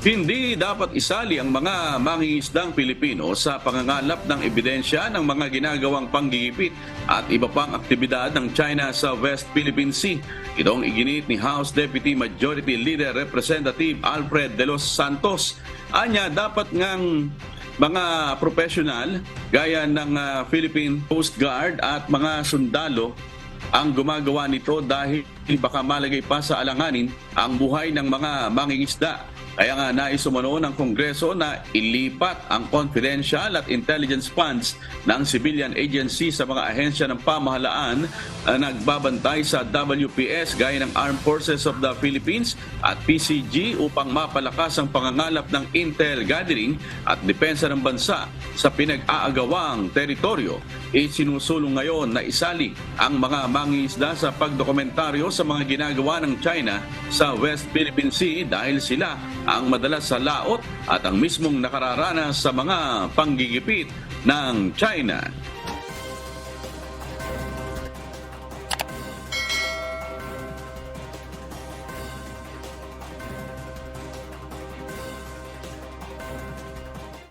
Hindi dapat isali ang mga mangingisdang Pilipino sa pangangalap ng ebidensya ng mga ginagawang panggigipit at iba pang aktibidad ng China sa West Philippine Sea. Itong iginit ni House Deputy Majority Leader Representative Alfred De Los Santos. Anya, dapat ngang mga profesional gaya ng Philippine Coast Guard at mga sundalo ang gumagawa nito dahil baka malagay pa sa alanganin ang buhay ng mga mangingisda. Kaya nga nais umano ng Kongreso na ilipat ang confidential at intelligence funds ng civilian agency sa mga ahensya ng pamahalaan na nagbabantay sa WPS gaya ng Armed Forces of the Philippines at PCG upang mapalakas ang pangangalap ng intel gathering at depensa ng bansa sa pinag-aagawang teritoryo. Isinusulong ngayon na isali ang mga mangingisda sa pagdokumentaryo sa mga ginagawa ng China sa West Philippine Sea dahil sila ang madalas sa laot at ang mismong nakararanas sa mga panggigipit ng China.